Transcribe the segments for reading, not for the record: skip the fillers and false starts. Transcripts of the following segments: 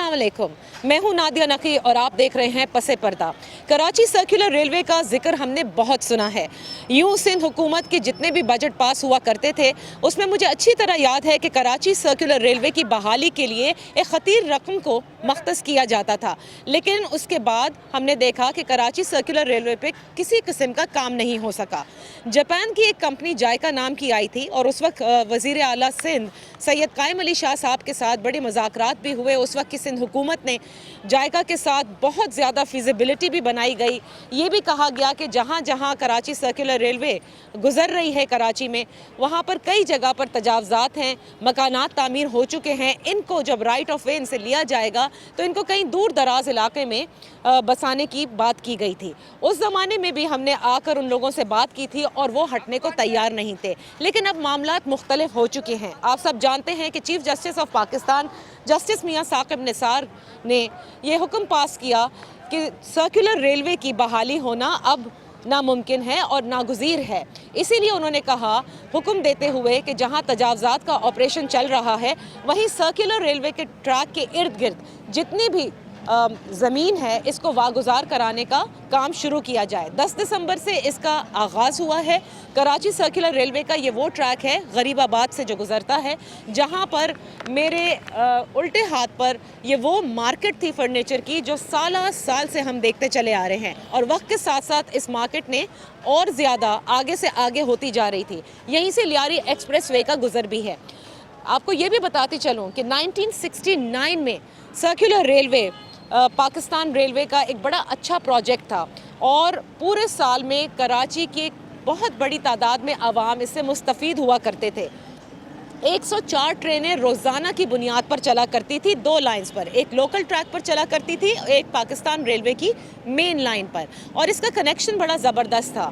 अस्सलाम वालेकुम, मैं हूं नादिया नकी और आप देख रहे हैं पसे पर्दा। कराची सर्कुलर रेलवे का जिक्र हमने बहुत सुना है। यूं सिंध हुकूमत के जितने भी बजट पास हुआ करते थे उसमें मुझे अच्छी तरह याद है कि कराची सर्कुलर रेलवे की बहाली के लिए एक खतीर रकम को मख्तस किया जाता था, लेकिन उसके बाद हमने देखा कि कराची सर्कुलर रेलवे पे किसी किस्म का काम नहीं हो सका। जापान की एक कंपनी जायका नाम की आई थी और उस वक्त वज़ीर आला सिंध सैयद कायम अली शाह साहब के साथ बड़े मुज़ाकरात भी हुए। उस वक्त की सिंध हुकूमत ने जायका के साथ बहुत ज़्यादा फिजिबिलिटी भी बनाई गई। ये भी कहा गया कि जहाँ जहाँ कराची सर्कुलर रेलवे गुजर रही है कराची में, वहाँ पर कई जगह पर तजावज़ात हैं, मकानात तामीर हो चुके हैं। इनको जब राइट ऑफ वे इनसे लिया जाएगा तो इनको कहीं दूर दराज इलाके में बसाने की बात की गई थी। उस ज़माने में भी हमने आकर उन लोगों से बात की थी और वो हटने को तैयार नहीं थे, लेकिन अब मामलात मुख्तलिफ हो चुके हैं। आप सब जानते हैं कि chief justice of Pakistan justice Mian Saqib Nisar ने ये हुक्म पास किया कि सर्कुलर रेलवे की बहाली होना अब नामुमकिन है और नागुज़ीर है। इसीलिए उन्होंने कहा, हुक्म देते हुए, कि जहां तजावज़ात का ऑपरेशन चल रहा है वहीं सर्कुलर रेलवे के ट्रैक के इर्द गिर्द जितनी भी ज़मीन है इसको वागुजार कराने का काम शुरू किया जाए। 10 दिसंबर से इसका आगाज़ हुआ है। कराची सर्कुलर रेलवे का ये वो ट्रैक है गरीबाबाद से जो गुज़रता है, जहाँ पर मेरे उल्टे हाथ पर ये वो मार्केट थी फर्नीचर की जो साल से हम देखते चले आ रहे हैं, और वक्त के साथ साथ इस मार्केट ने और ज़्यादा आगे से आगे होती जा रही थी। यहीं से लियारी एक्सप्रेस वे का गुज़र भी है। आपको ये भी बताती चलूँ कि 1969 में सर्कुलर रेलवे पाकिस्तान रेलवे का एक बड़ा अच्छा प्रोजेक्ट था और पूरे साल में कराची की बहुत बड़ी तादाद में आवाम इससे मुस्तफ़ीद हुआ करते थे। 104 ट्रेनें रोज़ाना की बुनियाद पर चला करती थी, 2 लाइंस पर, एक लोकल ट्रैक पर चला करती थी, एक पाकिस्तान रेलवे की मेन लाइन पर, और इसका कनेक्शन बड़ा ज़बरदस्त था।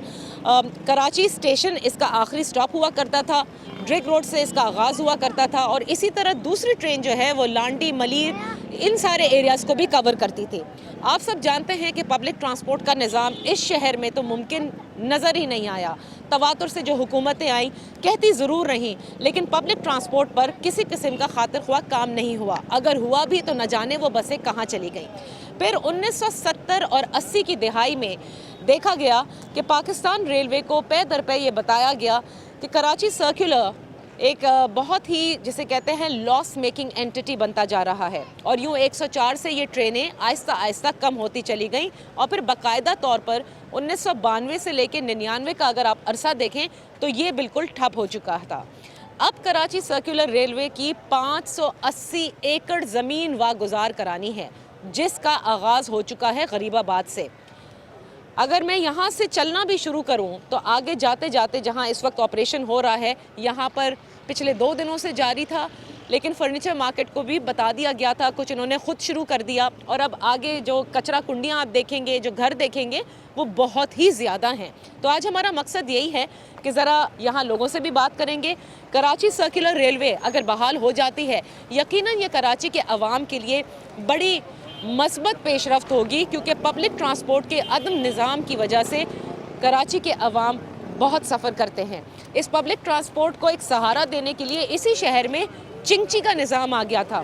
कराची स्टेशन इसका आखिरी स्टॉप हुआ करता था, ड्रिग रोड से इसका आगाज़ हुआ करता था, और इसी तरह दूसरी ट्रेन जो है वो लांडी, मलीर, इन सारे एरियाज़ को भी कवर करती थी। आप सब जानते हैं कि पब्लिक ट्रांसपोर्ट का निज़ाम इस शहर में तो मुमकिन नज़र ही नहीं आया। तवातुर से जो हुकूमतें आई कहती ज़रूर रहीं, लेकिन पब्लिक ट्रांसपोर्ट पर किसी किस्म का खातिर ख्वाह काम नहीं हुआ। अगर हुआ भी तो न जाने वो बसें कहाँ चली गईं। फिर 1970 और 80 की दिहाई में देखा गया कि पाकिस्तान रेलवे को पे दर पे ये बताया गया कि कराची सर्कुलर एक बहुत ही, जिसे कहते हैं, लॉस मेकिंग एंटिटी बनता जा रहा है, और यूँ 104 से ये ट्रेनें आहिस्ता आहिस्ता कम होती चली गईं, और फिर बाकायदा तौर पर 1992 से लेकर 99 का अगर आप अरसा देखें तो ये बिल्कुल ठप हो चुका था। अब कराची सर्कुलर रेलवे की 580 एकड़ ज़मीन वागुजार करानी है, जिसका आगाज़ हो चुका है गरीबाबाद से। अगर मैं यहाँ से चलना भी शुरू करूँ तो आगे जाते जाते जहाँ इस वक्त ऑपरेशन हो रहा है, यहाँ पर पिछले 2 दिनों से जारी था, लेकिन फर्नीचर मार्केट को भी बता दिया गया था, कुछ इन्होंने ख़ुद शुरू कर दिया, और अब आगे जो कचरा कुंडियाँ आप देखेंगे, जो घर देखेंगे, वो बहुत ही ज़्यादा हैं। तो आज हमारा मकसद यही है कि ज़रा यहाँ लोगों से भी बात करेंगे। कराची सर्कुलर रेलवे अगर बहाल हो जाती है, यकीनन ये कराची के अवाम के लिए बड़ी मस्बत पेशरफ्त होगी, क्योंकि पब्लिक ट्रांसपोर्ट के अदम निज़ाम की वजह से कराची के अवाम बहुत सफ़र करते हैं। इस पब्लिक ट्रांसपोर्ट को एक सहारा देने के लिए इसी शहर में चिंची का निज़ाम आ गया था,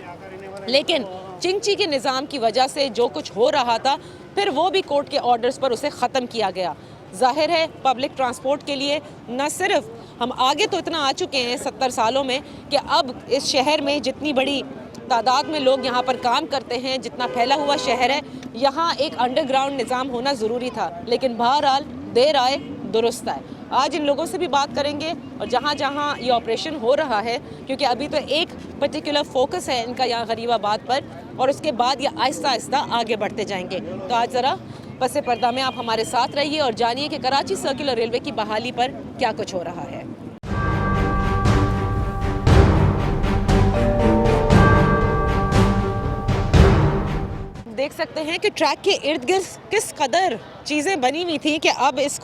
लेकिन चिंची के निज़ाम की वजह से जो कुछ हो रहा था फिर वो भी कोर्ट के ऑर्डर्स पर उसे ख़त्म किया गया। जाहिर है पब्लिक ट्रांसपोर्ट के लिए न सिर्फ हम आगे तो इतना आ चुके हैं 70 सालों में कि अब इस शहर में जितनी बड़ी तादाद में लोग यहाँ पर काम करते हैं, जितना फैला हुआ शहर है, यहाँ एक अंडरग्राउंड निज़ाम होना ज़रूरी था, लेकिन बहरहाल देर आए दुरुस्त आए। आज इन लोगों से भी बात करेंगे और जहाँ जहाँ ये ऑपरेशन हो रहा है, क्योंकि अभी तो एक पर्टिकुलर फोकस है इनका यहाँ गरीबाबाद पर, और उसके बाद ये आहिस्ता आहिस्ता आगे बढ़ते जाएंगे। तो आज ज़रा पसे पर्दा में आप हमारे साथ रहिए और जानिए कि कराची सर्कुलर रेलवे की बहाली पर क्या कुछ हो रहा है। देख सकते हैं कि ट्रैक के इर्द गिर्द किस कदर चीज़ें बनी हुई थी कि अब इस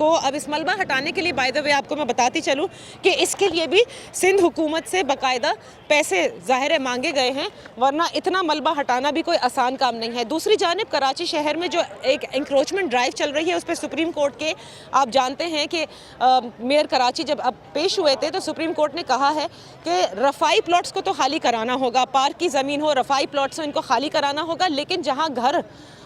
मलबा हटाने के लिए, बाय द वे आपको मैं बताती चलूँ कि इसके लिए भी सिंध हुकूमत से बाकायदा पैसे ज़ाहिर है मांगे गए हैं, वरना इतना मलबा हटाना भी कोई आसान काम नहीं है। दूसरी जानिब कराची शहर में जो एक इंक्रोचमेंट ड्राइव चल रही है, उस पर सुप्रीम कोर्ट के आप जानते हैं कि मेयर कराची जब अब पेश हुए थे तो सुप्रीम कोर्ट ने कहा है कि रफ़ाई प्लॉट्स को तो खाली कराना होगा, पार्क की ज़मीन हो, रफ़ाई प्लॉट्स हो, इनको खाली कराना होगा, लेकिन जहाँ घर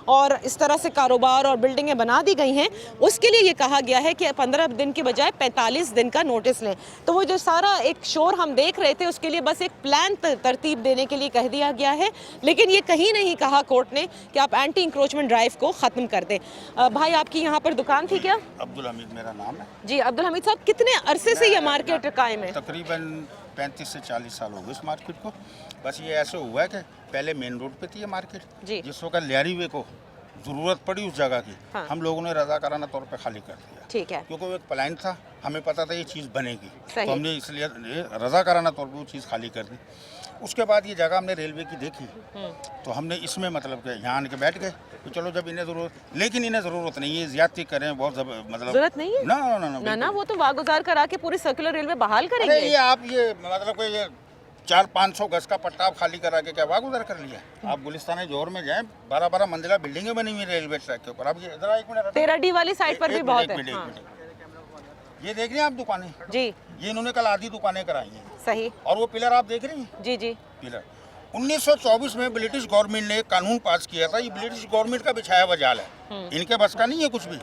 और इस तरह से कारोबार और बिल्डिंगें बना दी गई हैं उसके लिए ये कहा गया है कि 15 दिन के बजाय 45 दिन का नोटिस लें। तो वो जो सारा एक शोर हम देख रहे थे उसके लिए बस एक प्लान तरतीब देने के लिए कह दिया गया है, लेकिन ये कहीं नहीं कहा कोर्ट ने कि आप एंटी इंक्रोचमेंट ड्राइव को ख़त्म कर दें। भाई आपकी यहाँ पर दुकान थी क्या? अब्दुल हमीद मेरा नाम है जी। अब्दुल हमीद साहब, कितने अरसे से ये मार्केट कायम है? तकरीबन 35 से 40 साल हो गए इस मार्केट को। बस ये ऐसे हुआ है कि पहले मेन रोड पे थी ये मार्केट जी। जिस वक्त लियारी वे को ज़रूरत पड़ी उस जगह की, हाँ। हम लोगों ने रजाकाराना तौर पे खाली कर दिया। ठीक है। क्योंकि वो एक प्लान था, हमें पता था ये चीज़ बनेगी, सही। तो हमने इसलिए रजाकाराना तौर पे वो चीज़ खाली कर दी। उसके बाद ये जगह हमने रेलवे की देखी तो हमने इसमें मतलब कि यहाँ आने के बैठ गए कि चलो जब इन्हें ज़रूरत, लेकिन इन्हें ज़रूरत नहीं है, ज्यादती करें बहुत मतलब ज़रूरत नहीं है ना ना ना ना ना, वो तो वागुजार करा के पूरी सर्कुलर रेलवे बहाल अरे करेंगे। ये आप ये मतलब कि ये 400-500 गज का पट्टा आप खाली करा के क्या वागुजार कर लिया? आप गुलिस्तान जोर में जाएं, 12-12 मंजिला बिल्डिंगें बनी हुई रेलवे ट्रैक के ऊपर। अब ये जरा 1 मिनट 13D वाली साइड पर भी बहुत है। हाँ। ये देख रहे हैं आप दुकानें जी। ये इन्होंने कल आधी दुकानें कराई हैं। सही। और वो पिलर आप देख रही हैं? जी जी। पिलर 1924 में ब्रिटिश गवर्नमेंट ने एक कानून पास किया था। ये ब्रिटिश गवर्नमेंट का बिछाया हुआ जाल है, इनके बस का नहीं है कुछ भी।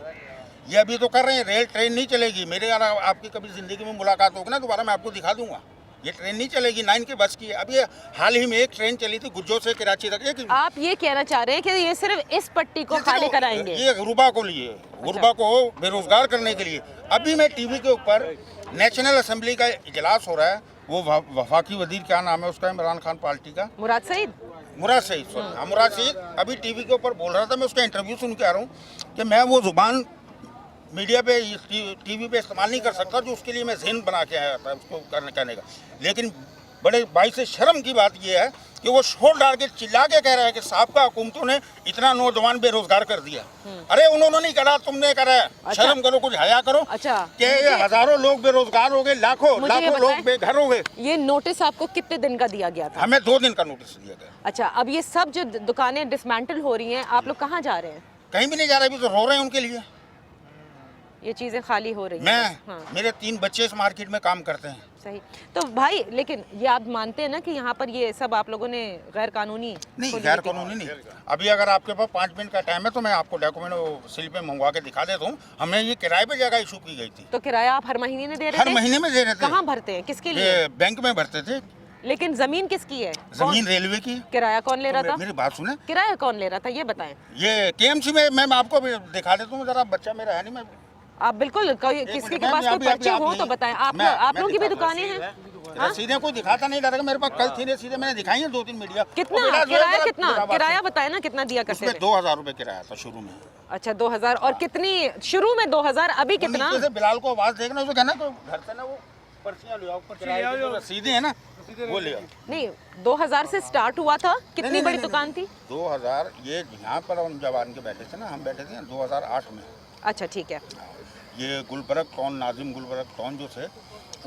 ये अभी तो कर रहे हैं, रेल ट्रेन नहीं चलेगी। मेरे यार आपकी कभी जिंदगी में मुलाकात होगी ना दोबारा, मैं आपको दिखा दूंगा। ये ट्रेन नहीं चलेगी, 9 की बस की है। अब ये हाल ही में एक ट्रेन चली थी गुज्जो से कराची तक। आप ये कहना चाह रहे हैं कि ये सिर्फ इस पट्टी को खाली कराएंगे? ये गुरबा को लिए, गुरबा को बेरोजगार करने के लिए। अभी मैं टीवी के ऊपर नेशनल असेंबली का इजलास हो रहा है, वो वफाकी वजीर क्या नाम है उसका, इमरान खान पार्टी का, मुराद सईद। मुराद सईद, हाँ मुराद सईद अभी टीवी के ऊपर बोल रहा था। मैं उसका इंटरव्यू सुन के आ रहा हूँ कि मैं वो जुबान मीडिया पे टीवी पे इस्तेमाल नहीं कर सकता जो उसके लिए मैं ज़हन बना के आया था उसको कहने का। लेकिन बड़े बाईस से शर्म की बात यह है कि वो शोर डाल के चिल्ला के कह रहा है कि साहब का हुकूमतों ने इतना नौजवान बेरोजगार कर दिया। अरे उन्होंने नहीं करा, तुमने करा है। अच्छा। शर्म करो, कुछ हया करो। अच्छा। कि हजारों लोग बेरोजगार हो गए, लाखों लोग बेघर हो गए। ये नोटिस आपको कितने दिन का दिया गया था? हमें 2 दिन का नोटिस दिया गया। अच्छा, अब ये सब जो दुकानें डिसमेंटल हो रही हैं, आप लोग कहाँ जा रहे हैं? कहीं भी नहीं जा रहे, अभी तो रो रहे हैं उनके लिए। ये चीज़ें खाली हो रही हैं। मैं हाँ। मेरे 3 बच्चे इस मार्केट में काम करते हैं। सही। तो भाई लेकिन ये आप मानते हैं ना कि यहाँ पर ये सब आप लोगों ने गैर कानूनी? नहीं, गैर कानूनी नहीं। अभी अगर आपके पास 5 मिनट का टाइम है तो मैं आपको डॉक्यूमेंट स्लिप में मंगवा के दिखा देता हूँ। हमने ये किराए पे जगह इशू की गई थी। तो किराया आप हर महीने में दे रहे थे? हर महीने में दे रहे थे। कहाँ भरते हैं, किसके लिए? बैंक में भरते थे। लेकिन जमीन किसकी है? जमीन रेलवे की। किराया कौन ले रहा था? मेरी बात सुने, किराया कौन ले रहा था ये बताएं। ये केएमसी में मैं आपको दिखा देता हूँ जरा, बच्चा मेरा है नहीं। मैं आप बिल्कुल किसी के पास कोई पर्चे हो तो बताएं। आप लोगों की भी दुकानें हैं? रसीदें कोई दिखाता नहीं डरेगा मेरे पास। कल थी रसीदें मैंने दिखाई है 2-3 मीडिया। कितना किराया? कितना किराया बताए ना, कितना दिया करते थे? 2000 रुपए किराया था शुरू में। अच्छा 2000। और कितनी शुरू में 2000, अभी कितना? जैसे बिलाल को आवाज देखना उसको कहना तो घर से ना वो पर्चियां ले आओ, किराया जो रसीदें है ना वो ले आओ। नहीं, 2000 से स्टार्ट हुआ था। कितनी बड़ी दुकान थी? 2000। ये यहाँ पर हम जब आन के बैठे थे ना, हम बैठे थे 2008 में। अच्छा ठीक है। ये गुलबरग टॉन, नाजिम गुलबरग टॉन जो थे,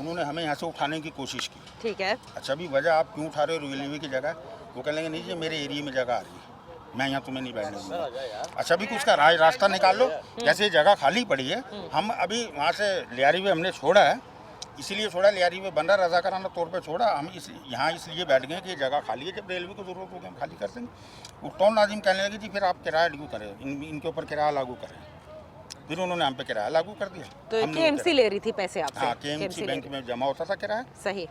उन्होंने हमें यहाँ से उठाने की कोशिश की। ठीक है। अच्छा भी वजह आप क्यों उठा रहे हो रेलवे की जगह? वो कह लेंगे नहीं जी मेरे एरिया में जगह आ रही है, मैं यहाँ तुम्हें नहीं बैठने दूँगा। अच्छा भी कुछ का रास्ता निकाल लो। जैसे ये जगह खाली पड़ी है, हम अभी वहाँ से लियारी में हमने छोड़ा है, इसीलिए छोड़ा, लियारी में बन रहा, रजाकाराना तौर पे छोड़ा। हम यहाँ इसलिए बैठ गए कि जगह खाली है, जब रेलवे को जरूरत होगी हम खाली कर देंगे। वो टॉन नाजिम कहने लगे जी फिर आप किराया लागू करें, इनके ऊपर किराया लागू करें। फिर उन्होंने हम पे किराया लागू कर दिया। तो केएमसी ले रही थी पैसे आपसे? हाँ, केएमसी बैंक में जमा होता था किराया। सही।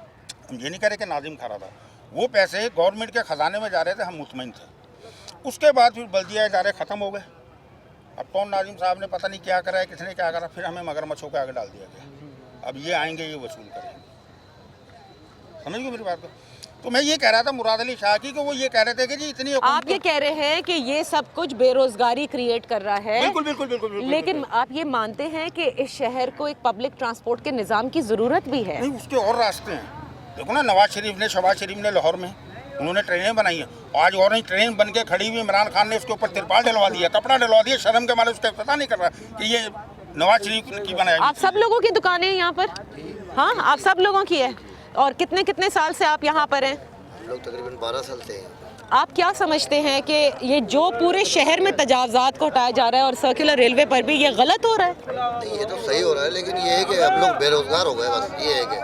हम ये नहीं कह रहे कि नाजिम खा रहा था, वो पैसे गवर्नमेंट के खजाने में जा रहे थे, हम मुतमईन थे। उसके बाद फिर बल्दिया इदारे ख़त्म हो गए। अब टॉन नाजिम साहब ने पता नहीं क्या करा है, किसने क्या करा, फिर हमें मगरमच्छों के आगे डाल दिया गया। अब ये आएंगे, ये वसूल करेंगे। समझ गए मेरी बात को? तो मैं ये कह रहा था मुराद अली शाह की कि वो ये कह रहे थे कि जी इतनी आप ये कह रहे हैं कि ये सब कुछ बेरोजगारी क्रिएट कर रहा है। बिल्कुल बिल्कुल बिल्कुल, बिल्कुल लेकिन बिल्कुल। आप ये मानते हैं कि इस शहर को एक पब्लिक ट्रांसपोर्ट के निज़ाम की ज़रूरत भी है? नहीं, उसके और रास्ते हैं। देखो ना, नवाज शरीफ ने, शहबाज शरीफ ने लाहौर में उन्होंने ट्रेनें बनाई हैं, आज ऑरेंज ट्रेन बन के खड़ी हुई, इमरान खान ने उसके ऊपर तिरपाल डलवा दिया, कपड़ा डलवा दिया, शर्म के मारे उसका पता नहीं कर रहा कि ये नवाज शरीफ की बनाई। आप सब लोगों की दुकानें हैं यहाँ पर? हाँ, आप सब लोगों की है। और कितने कितने साल से आप यहाँ पर हैं? हम लोग तकरीबन 12 साल से हैं। आप क्या समझते हैं कि ये जो पूरे शहर में तजावजात को हटाया जा रहा है और सर्कुलर रेलवे पर भी ये गलत हो रहा है? नहीं, ये तो सही हो रहा है, लेकिन ये है कि हम लोग बेरोजगार हो गए। बस ये है कि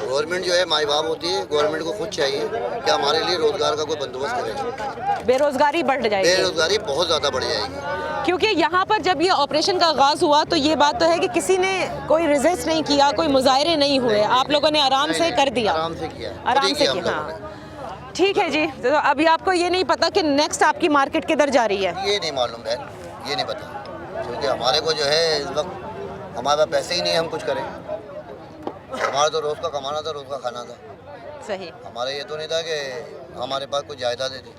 गवर्नमेंट जो है माई बाप होती है, गवर्नमेंट को खुद चाहिए कि हमारे लिए रोजगार का कोई बंदोबस्त करे। बेरोजगारी बढ़ जाएगी, बेरोजगारी बहुत ज़्यादा बढ़ जाएगी। क्योंकि यहाँ पर जब ये ऑपरेशन का आगाज़ हुआ तो ये बात तो है कि किसी ने कोई रेजिस्ट नहीं किया, कोई मुजाहरे नहीं हुए, आप लोगों ने आराम से कर दिया। आराम से किया, आराम से किया। हाँ, ठीक है जी। तो अभी आपको ये नहीं पता कि नेक्स्ट आपकी मार्केट किधर जा रही है? ये नहीं मालूम है, ये नहीं पता, क्योंकि हमारे को जो है इस वक्त हमारे पास पैसे ही नहीं, हम कुछ करें। हमारा तो रोज़ का कमाना था, रोज़ का खाना था। सही। हमारा ये तो नहीं था कि हमारे पास कुछ जायदादें थी,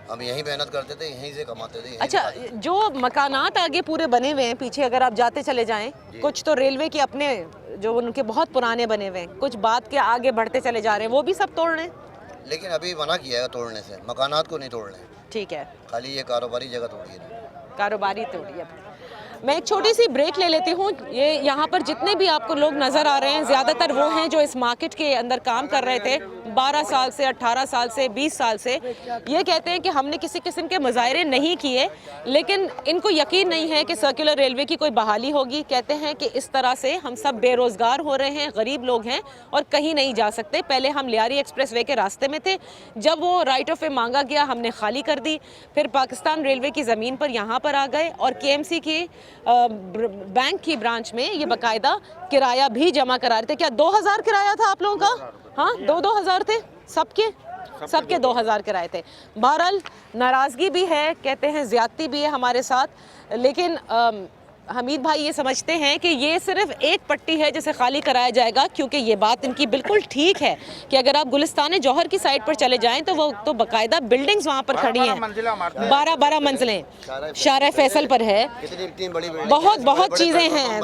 हम यहीं मेहनत करते थे, यहीं से कमाते थे। अच्छा, जो मकानात आगे पूरे बने हुए हैं पीछे, अगर आप जाते चले जाएं, कुछ तो रेलवे के अपने जो उनके बहुत पुराने बने हुए हैं, कुछ बात के आगे बढ़ते चले जा रहे हैं, वो भी सब तोड़ रहे हैं। लेकिन अभी मना किया है तोड़ने से, मकानात को नहीं तोड़ने, ठीक है, खाली ये कारोबारी जगह तोड़ी है। कारोबारी तोड़ी है। मैं एक छोटी सी ब्रेक ले लेती हूँ। ये यहाँ पर जितने भी आपको लोग नज़र आ रहे हैं, ज़्यादातर वो हैं जो इस मार्केट के अंदर काम कर रहे थे 12 साल से, 18 साल से, 20 साल से। ये कहते हैं कि हमने किसी किस्म के मुजाहरे नहीं किए, लेकिन इनको यकीन नहीं है कि सर्कुलर रेलवे की कोई बहाली होगी। कहते हैं कि इस तरह से हम सब बेरोज़गार हो रहे हैं, गरीब लोग हैं और कहीं नहीं जा सकते। पहले हम लियारी एक्सप्रेस वे के रास्ते में थे, जब वो राइट ऑफ वे मांगा गया हमने खाली कर दी, फिर पाकिस्तान रेलवे की ज़मीन पर यहाँ पर आ गए और KMC की बैंक की ब्रांच में ये बाकायदा किराया भी जमा करा रहे थे। क्या 2000 किराया था आप लोगों का? हाँ, 2-2 हज़ार थे सबके 2000 किराए थे। बहरहाल नाराज़गी भी है, कहते हैं ज़्यादती भी है हमारे साथ, लेकिन हमीद भाई ये समझते हैं कि ये सिर्फ एक पट्टी है जिसे खाली कराया जाएगा, क्योंकि ये बात इनकी बिल्कुल ठीक है कि अगर आप गुलिस्तान जौहर की साइड पर चले जाएं तो वो तो बाकायदा बिल्डिंग्स वहाँ पर खड़ी हैं, 12 मंजिलें शारा फैसल पर है, इतनी बड़ी बहुत चीज़ें हैं,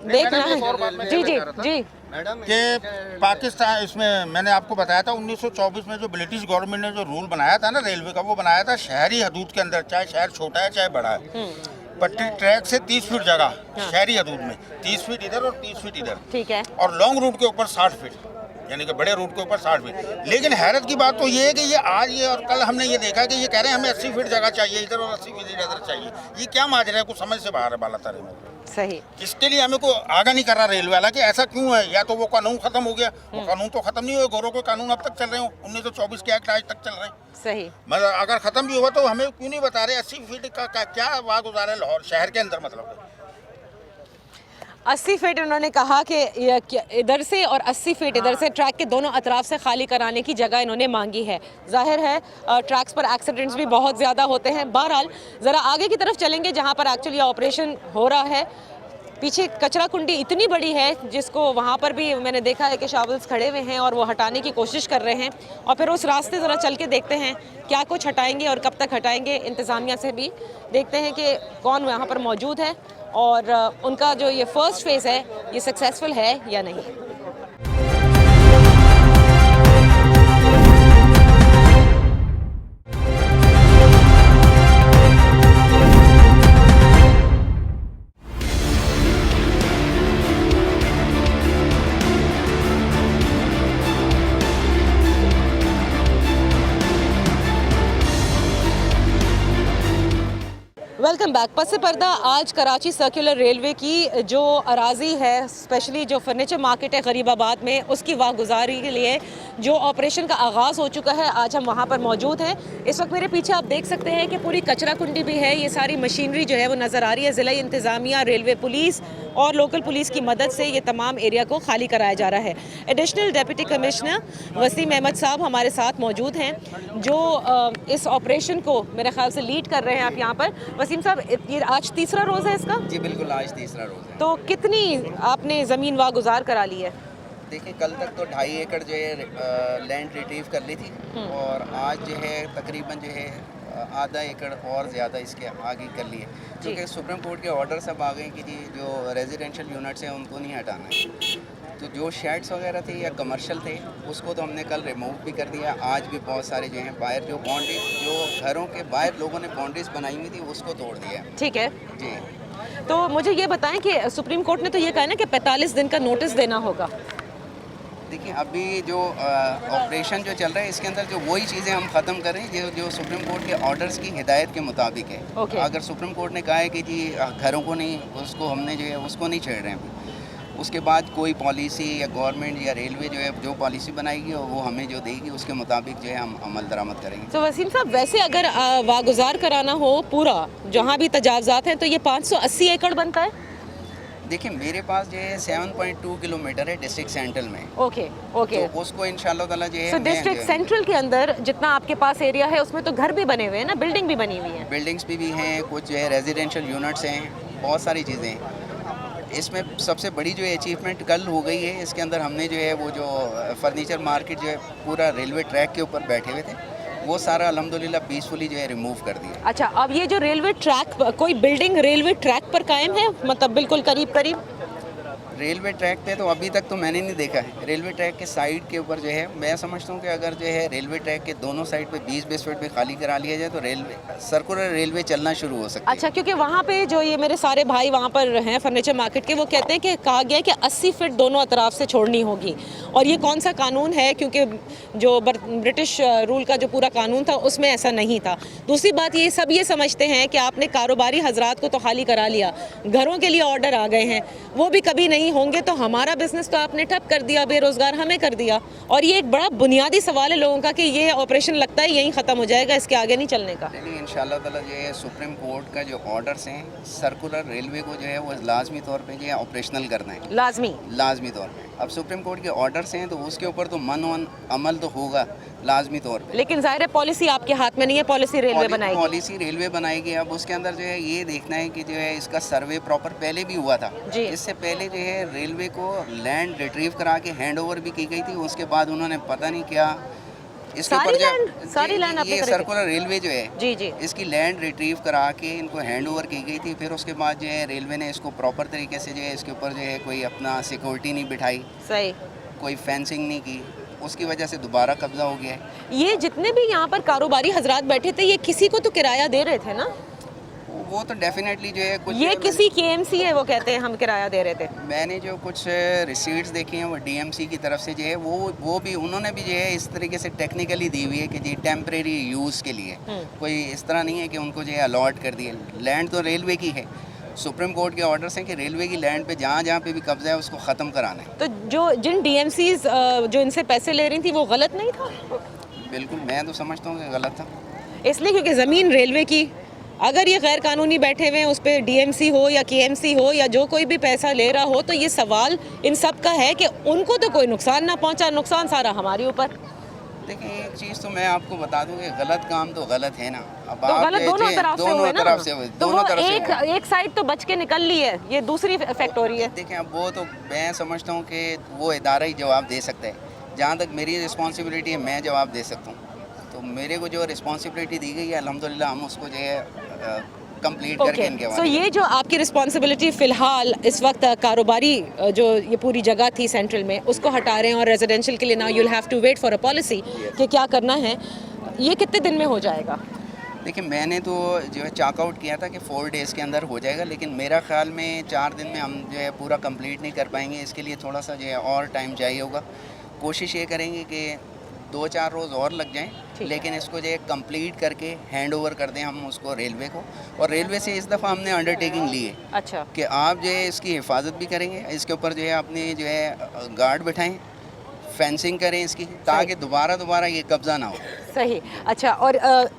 देखना है। जी जी जी। कि पाकिस्तान, इसमें मैंने आपको बताया था 1924 में जो ब्रिटिश गवर्नमेंट ने जो रूल बनाया था ना रेलवे का, वो बनाया था शहरी हदूद के अंदर, चाहे शहर छोटा है चाहे बड़ा है, पट्टी ट्रैक से 30 फीट जगह शहरी हदूद में, 30 फीट इधर और 30 फीट इधर, ठीक है, और लॉन्ग रूट के ऊपर 60 फीट, यानी कि बड़े रूट के ऊपर 60 फीट। लेकिन हैरत की बात तो ये है कि ये आज ये और कल हमने ये देखा कि ये कह रहे हैं हमें 80 फीट जगह चाहिए इधर और 80 फीट इधर चाहिए। ये क्या माजरा है, कुछ समझ से बाहर है बाला तारे में। सही। इसके लिए हमें को आगा नहीं कर रहा रेलवे वाला कि ऐसा क्यों है, या तो वो कानून खत्म हो गया, वो कानून तो खत्म नहीं हुआ, गोरों के कानून अब तक चल रहे हो, 1924 के एक्ट आज तक चल रहे हैं। सही। मतलब अगर खत्म भी हुआ तो हमें क्यों नहीं बता रहे 80 फीट का क्या वाह गुजारा है लाहौर शहर के अंदर, मतलब 80 फीट उन्होंने कहा कि इधर से और 80 फीट इधर से ट्रैक के दोनों अतराफ से खाली कराने की जगह इन्होंने मांगी है। जाहिर है ट्रैक्स पर एक्सीडेंट्स भी बहुत ज़्यादा होते हैं। बहरहाल ज़रा आगे की तरफ चलेंगे जहाँ पर एक्चुअली ऑपरेशन हो रहा है। पीछे कचरा कुंडी इतनी बड़ी है जिसको वहाँ पर भी मैंने देखा है कि शावल्स खड़े हुए हैं और वो हटाने की कोशिश कर रहे हैं, और फिर उस रास्ते ज़रा चल के देखते हैं क्या कुछ हटाएंगे और कब तक हटाएंगे। इंतज़ामिया से भी देखते हैं कि कौन वहाँ पर मौजूद है और उनका जो ये फर्स्ट फेज़ है ये सक्सेसफुल है या नहीं। Welcome back. पस पर्दा आज कराची सर्कुलर रेलवे की जो अराजी है, स्पेशली जो फर्नीचर मार्केट है गरीबाबाद में, उसकी वागुजारी के लिए जो ऑपरेशन का आगाज़ हो चुका है, आज हम वहाँ पर मौजूद हैं। इस वक्त मेरे पीछे आप देख सकते हैं कि पूरी कचरा कुंडी भी है, ये सारी मशीनरी जो है वो नज़र आ रही है। ज़िला इंतज़ामिया, रेलवे पुलिस और लोकल पुलिस की मदद से ये तमाम एरिया को खाली कराया जा रहा है। Additional deputy commissioner Wasim Ahmed साहब हमारे साथ मौजूद हैं जो इस ऑपरेशन को मेरे ख्याल से लीड कर रहे हैं। आप यहाँ पर वसीम साहब, ये आज तीसरा रोज़ है इसका? जी बिल्कुल, आज तीसरा रोज़ है। तो कितनी आपने ज़मीन वागुजार करा ली है? देखिए, कल तक तो 2.5 एकड़ जो है लैंड रिट्रीव कर ली थी और आज जो है तकरीबन जो है आधा एकड़ और ज़्यादा इसके आगे कर लिए, क्योंकि सुप्रीम कोर्ट के ऑर्डर सब आ गए कि जी जो रेजिडेंशियल यूनिट्स हैं उनको नहीं हटाना है। तो जो शेड्स वगैरह थे या कमर्शियल थे उसको तो हमने कल रिमूव भी कर दिया। आज भी बहुत सारे जो हैं बाहर जो बाउंड्री जो घरों के बाहर लोगों ने बाउंड्रीज बनाई हुई थी उसको तोड़ दिया। ठीक है, जी तो मुझे ये बताएं कि सुप्रीम कोर्ट ने तो ये कहा ना कि 45 दिन का नोटिस देना होगा। देखिए अभी जो ऑपरेशन जो चल रहा है इसके अंदर जो वही चीज़ें हम ख़त्म कर रहे हैं जो सुप्रीम कोर्ट के ऑर्डर्स की हिदायत के मुताबिक है। Okay. अगर सुप्रीम कोर्ट ने कहा है कि जी घरों को नहीं उसको हमने जो है उसको नहीं छेड़ रहे हैं अभी, उसके बाद कोई पॉलिसी या गवर्नमेंट या रेलवे जो है जो पॉलिसी बनाएगी और वो हमें जो देगी उसके मुताबिक जो है हम अमल दरामद करेंगे। तो वसीम साहब, वैसे अगर वागुजार कराना हो पूरा जहाँ भी तजावजात हैं तो ये 580 एकड़ बनता है। देखिए मेरे पास जो है 7.2 किलोमीटर है डिस्ट्रिक्ट सेंट्रल में। ओके ओके, तो उसको इंशाल्लाह ताला जो है सो मैं डिस्ट्रिक्ट जो है- सेंट्रल के अंदर जितना आपके पास एरिया है उसमें तो घर भी बने हुए हैं ना, बिल्डिंग भी बनी हुई है। बिल्डिंग्स भी हैं, कुछ जो है रेजिडेंशियल यूनिट्स हैं, बहुत सारी चीज़ें हैं। इसमें सबसे बड़ी जो अचीवमेंट कल हो गई है इसके अंदर हमने जो है वो जो फर्नीचर मार्केट जो है पूरा रेलवे ट्रैक के ऊपर बैठे हुए थे वो सारा अल्हम्दुलिल्लाह पीसफुली जो है रिमूव कर दिया। अच्छा, अब ये जो रेलवे ट्रैक, कोई बिल्डिंग रेलवे ट्रैक पर कायम है, मतलब बिल्कुल करीब करीब? रेलवे ट्रैक पे तो अभी तक तो मैंने नहीं देखा है। रेलवे ट्रैक के साइड के ऊपर जो है मैं समझता हूँ कि अगर जो है रेलवे ट्रैक के दोनों साइड पे 20-20 फीट पे खाली करा लिया जाए तो रेलवे सर्कुलर रेलवे चलना शुरू हो सकती है। अच्छा, क्योंकि वहाँ पे जो ये मेरे सारे भाई वहाँ पर हैं फर्नीचर मार्केट के, वो कहते हैं कि कहा गया है कि 80 फीट दोनों अतराफ से छोड़नी होगी। और ये कौन सा कानून है, क्योंकि जो ब्रिटिश रूल का जो पूरा कानून था उसमें ऐसा नहीं था। दूसरी बात ये सब ये समझते हैं कि आपने कारोबारी हजरात को तो खाली करा लिया, घरों के लिए ऑर्डर आ गए हैं, वो भी कभी नहीं होंगे, तो हमारा बिजनेस तो आपने ठप कर दिया, बेरोजगार हमें कर दिया। और ये एक बड़ा बुनियादी सवाल है लोगों का कि ये ऑपरेशन लगता है यहीं ख़त्म हो जाएगा, इसके आगे नहीं चलने का। नहीं, इंशाल्लाह ताला जो है सुप्रीम कोर्ट का जो ऑर्डर्स हैं सर्कुलर रेलवे को जो है वो लाजमी तौर पे जो है ऑपरेशनल करना है, लाजमी तौर पे। अब सुप्रीम कोर्ट के ऑर्डर्स हैं तो उसके ऊपर तो मन अमल तो होगा लाजमी तौर पे। लेकिन जाहिर है पॉलिसी आपके हाथ में नहीं है, पॉलिसी रेलवे बनाएगी। पॉलिसी रेलवे बनाएगी। अब उसके अंदर जो है ये देखना है कि जो है इसका सर्वे प्रॉपर पहले भी हुआ था जी। इससे पहले जो है रेलवे को लैंड रिट्रीव करा के हैंड ओवर भी की गई थी। उसके बाद उन्होंने पता नहीं क्या इसके सारी ऊपर जो लैंड- सारी लैंड आपने ये करी थी? सर्कुलर रेलवे जो है जी जी, इसकी लैंड रिट्रीव करा के इनको हैंड ओवर की गई थी। फिर उसके बाद जो है रेलवे ने इसको प्रॉपर तरीके से जो है इसके ऊपर जो है कोई अपना सिक्योरिटी नहीं बिठाई, सही। कोई फेंसिंग नहीं की, उसकी वजह से दोबारा कब्जा हो गया है। ये जितने भी यहाँ पर कारोबारी हजरात बैठे थे ये किसी को तो किराया दे रहे थे ना? वो तो डेफिनेटली जो है कुछ ये किसी केएमसी है, वो कहते हैं हम किराया दे रहे थे। मैंने जो कुछ रिसीट्स देखी हैं वो डीएमसी की तरफ से जो है वो भी उन्होंने भी जो है इस तरीके से टेक्निकली दी हुई है कि जी टेम्परेरी यूज़ के लिए, कोई इस तरह नहीं है कि उनको जो है अलॉट कर दिए। लैंड तो रेलवे की है, सुप्रीम कोर्ट के ऑर्डर्स हैं कि रेलवे की लैंड पे जहाँ जहाँ पे भी कब्जा है उसको ख़त्म कराना है। तो जो जिन डीएमसीज जो इनसे पैसे ले रही थी वो गलत नहीं था? बिल्कुल, मैं तो समझता हूँ कि गलत था। इसलिए क्योंकि ज़मीन रेलवे की, अगर ये गैर कानूनी बैठे हुए हैं उस पर डीएमसी हो या केएमसी हो या जो कोई भी पैसा ले रहा हो, तो ये सवाल इन सब का है कि उनको तो कोई नुकसान ना पहुंचा, नुकसान सारा हमारे ऊपर। देखिए एक चीज़ तो मैं आपको बता दूं कि गलत काम तो गलत है ना। अब तो आप गलत दोनों तरफ से हुए ना, तो वो एक साइड तो बच के निकल ली है, ये दूसरी इफेक्ट हो रही है। देखें अब वो तो मैं समझता हूँ कि वो इदारा ही जवाब दे सकता है। जहाँ तक मेरी रिस्पॉन्सिबिलिटी है मैं जवाब दे सकता हूँ। तो मेरे को जो रिस्पॉन्सिबिलिटी दी गई है अल्हम्दुलिल्लाह हम उसको जो है कंप्लीट करके इनके सो ये जो आपकी रिस्पॉन्सिबिलिटी फ़िलहाल इस वक्त कारोबारी जो ये पूरी जगह थी सेंट्रल में उसको हटा रहे हैं और रेजिडेंशियल के लिए now you will have to wait for a policy कि क्या करना है, ये कितने दिन में हो जाएगा? देखिए मैंने तो जो है चॉक आउट किया था कि 4 डेज़ के अंदर हो जाएगा, लेकिन मेरा ख्याल में 4 दिन में हम जो है पूरा कंप्लीट नहीं कर पाएंगे। इसके लिए थोड़ा सा जो है और टाइम चाहिए होगा। कोशिश ये करेंगे कि 2-4 रोज़ और लग जाएं, लेकिन इसको जो है कंप्लीट करके हैंड ओवर कर दें हम उसको रेलवे को। और रेलवे से इस दफ़ा हमने अंडरटेकिंग ली है अच्छा कि आप जो है इसकी हिफाजत भी करेंगे, इसके ऊपर जो है अपने जो है गार्ड बिठाएं, फेंसिंग करें इसकी, ताकि दोबारा ये कब्जा ना हो। सही। अच्छा, और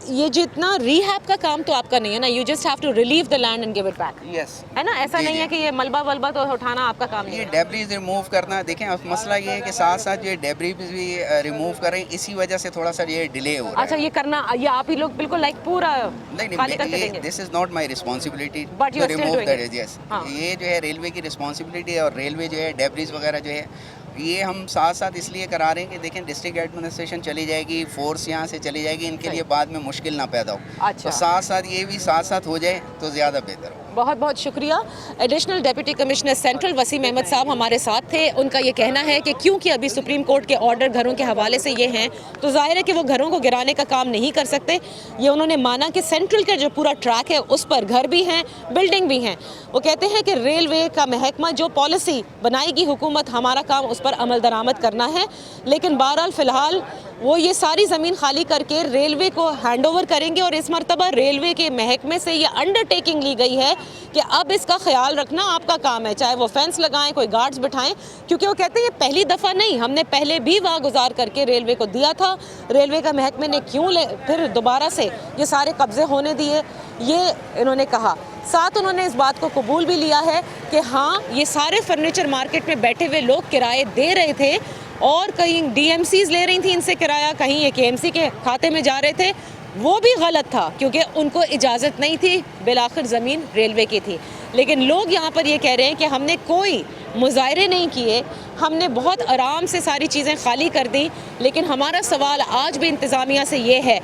ये जितना रीहैब का काम तो आपका नहीं है ना, you just have to relieve the land and give it back, yes, है ना? ऐसा जी, नहीं जी। है कि ये मलबा वलबा तो उठाना आपका काम नहीं ये है। डेब्रीज रिमूव करना, देखें अब मसला ये है कि साथ साथ ये डेब्रीज भी रिमूव करें, इसी वजह से थोड़ा सा ये डिले हो रहा है। अच्छा, ये करना ये आप ही लोग बिल्कुल लाइक पूरा खाली करके नहीं, देंगे? This is not my responsibility But you to are still remove doing that it. Is, yes. हाँ। ये जो है रेलवे की रिस्पांसिबिलिटी है और रेलवे जो है डेब्रीज वगैरह जो है ये हम साथ साथ इसलिए करा रहे हैं कि देखें डिस्ट्रिक्ट एडमिनिस्ट्रेशन चली जाएगी, फोर्स यहाँ से चली जाएगी, इनके लिए बाद में मुश्किल ना पैदा हो। अच्छा। तो साथ साथ ये भी साथ साथ हो जाए तो ज़्यादा बेहतर हो। बहुत बहुत शुक्रिया। Additional deputy commissioner central Wasim Ahmed साहब हमारे साथ थे। उनका ये कहना है कि क्योंकि अभी सुप्रीम कोर्ट के ऑर्डर घरों के हवाले से ये हैं, तो जाहिर है कि वो घरों को गिराने का काम नहीं कर सकते। ये उन्होंने माना कि सेंट्रल का जो पूरा ट्रैक है उस पर घर भी हैं, बिल्डिंग भी हैं। वो कहते हैं कि रेलवे का महकमा जो पॉलिसी बनाएगी हुकूमत, हमारा काम उस पर अमल दरामद करना है। लेकिन बहरहाल फ़िलहाल वो ये सारी ज़मीन खाली करके रेलवे को हैंडओवर करेंगे और इस मरतबा रेलवे के महकमे से ये अंडरटेकिंग ली गई है कि अब इसका ख्याल रखना आपका काम है, चाहे वो फेंस लगाएं, कोई गार्ड्स बिठाएं, क्योंकि वो कहते हैं ये पहली दफ़ा नहीं, हमने पहले भी वागुजार करके रेलवे को दिया था। रेलवे का महकमे ने क्यों फिर दोबारा से ये सारे कब्जे होने दिए, ये इन्होंने कहा। साथ उन्होंने इस बात को कबूल भी लिया है कि हाँ, ये सारे फर्नीचर मार्केट में बैठे हुए लोग किराए दे रहे थे और कहीं डीएमसीज ले रही थी इनसे किराया, कहीं ये केएमसी के खाते में जा रहे थे। वो भी गलत था क्योंकि उनको इजाज़त नहीं थी, बिलाखिर ज़मीन रेलवे की थी। लेकिन लोग यहाँ पर ये कह रहे हैं कि हमने कोई मुजाहरे नहीं किए, हमने बहुत आराम से सारी चीज़ें खाली कर दी। लेकिन हमारा सवाल आज भी इंतज़ामिया से ये है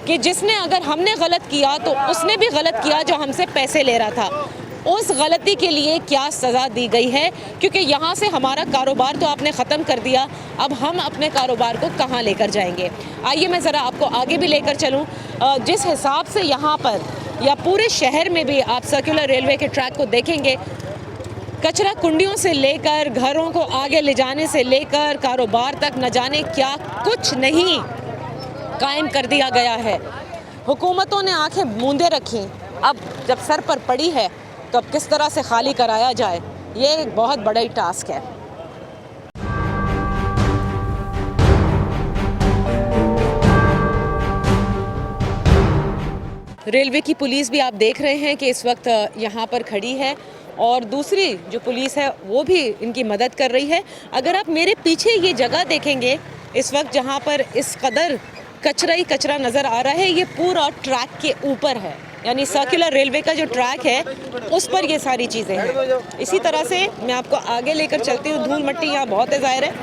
कि जिसने, अगर हमने गलत किया तो उसने भी गलत किया जो हमसे पैसे ले रहा था। उस गलती के लिए क्या सज़ा दी गई है, क्योंकि यहाँ से हमारा कारोबार तो आपने ख़त्म कर दिया, अब हम अपने कारोबार को कहाँ लेकर जाएंगे। आइए मैं ज़रा आपको आगे भी लेकर चलूँ। जिस हिसाब से यहाँ पर या पूरे शहर में भी आप सर्कुलर रेलवे के ट्रैक को देखेंगे, कचरा कुंडियों से लेकर घरों को आगे ले जाने से लेकर कारोबार तक न जाने क्या कुछ नहीं कायम कर दिया गया है। हुकूमतों ने आंखें मूंदे रखी, अब जब सर पर पड़ी है तो अब किस तरह से खाली कराया जाए, ये एक बहुत बड़ा ही टास्क है। रेलवे की पुलिस भी आप देख रहे हैं कि इस वक्त यहाँ पर खड़ी है और दूसरी जो पुलिस है वो भी इनकी मदद कर रही है। अगर आप मेरे पीछे ये जगह देखेंगे इस वक्त जहाँ पर इस कदर कचरा ही कचरा नज़र आ रहा है, ये पूरा ट्रैक के ऊपर है, यानी सर्कुलर रेलवे का जो ट्रैक है उस पर ये सारी चीज़ें हैं। इसी तरह से मैं आपको आगे लेकर चलती हूँ, धूल मिट्टी यहाँ बहुत है ज़ाहिर है,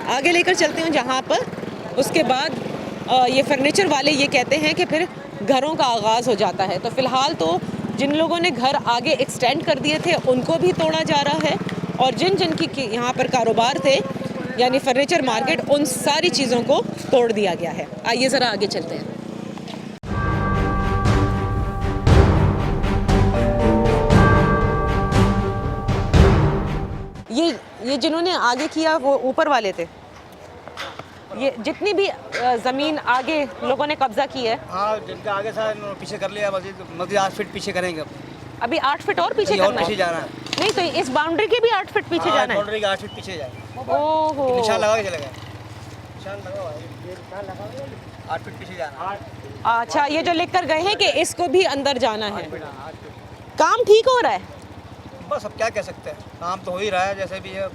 आगे लेकर चलती हूँ जहाँ पर उसके बाद ये फर्नीचर वाले ये कहते हैं कि फिर घरों का आगाज़ हो जाता है। तो फ़िलहाल तो जिन लोगों ने घर आगे एक्सटेंड कर दिए थे उनको भी तोड़ा जा रहा है और जिन जिन की यहाँ पर कारोबार थे यानी फर्नीचर मार्केट, उन सारी चीज़ों को तोड़ दिया गया है। आइए ज़रा आगे चलते हैं। ये जिन्होंने आगे किया वो ऊपर वाले थे। ये जितनी भी ज़मीन आगे लोगों ने कब्जा की है, हाँ, जिनका आगे सारा पीछे कर लिया, मज़ीद 8 फीट पीछे करेंगे। अभी 8 फीट और पीछे और करना पीछे है? जाना है। नहीं तो इस बाउंड्री के भी 8 फीट पीछे जाना है? बाउंड्री के 8 फीट पीछे जाए। ओहो, निशान लगा के चले गए, निशान लगा हुआ है, ये निशान लगा हुआ है, 8 फीट पीछे जाना। अच्छा, ये जो लिख कर गए हैं कि इसको भी अंदर जाना है। काम ठीक हो रहा है? बस अब क्या कह सकते हैं, काम तो हो ही रहा है, जैसे भी है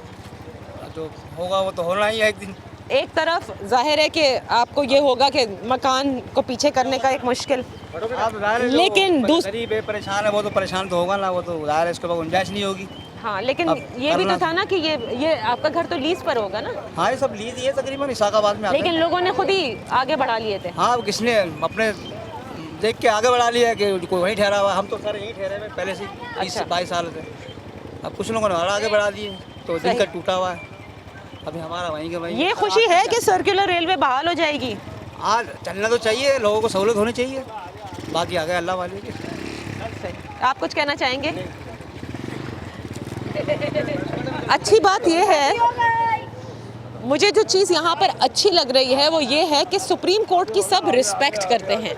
जो होगा वो तो होना ही है एक दिन। एक तरफ जाहिर है कि आपको ये होगा कि मकान को पीछे करने का एक मुश्किल, लेकिन गरीब है, परेशान है, वो तो परेशान तो होगा ना, वो तो ज़ाहिर है इसके बाद गुंजाइश नहीं होगी। हाँ, लेकिन ये भी तो था ना कि ये आपका घर तो लीज पर होगा ना? हाँ, ये सब लीज ही है तकरीबन, इसाकाबाद में आते हैं। लेकिन लोगों ने खुद ही आगे बढ़ा लिए थे। हाँ, किसने अपने देख के आगे बढ़ा लिया है कि कोई वहीं ठहरा हुआ, हम तो सारे यहीं ठहरे हुए पहले से 22 साल से। अब कुछ लोगों ने और आगे बढ़ा दिए तो दिक्कत टूटा हुआ है, अभी हमारा वहीं के वहीं। ये खुशी है कि सर्कुलर रेलवे बहाल हो जाएगी। आज चलना तो चाहिए, लोगों को सहूलत होनी चाहिए, बाकी आ गए अल्लाह वाले के। आप कुछ कहना चाहेंगे? अच्छी बात यह है, मुझे जो चीज़ यहाँ पर अच्छी लग रही है वो ये है कि सुप्रीम कोर्ट की सब रिस्पेक्ट करते हैं।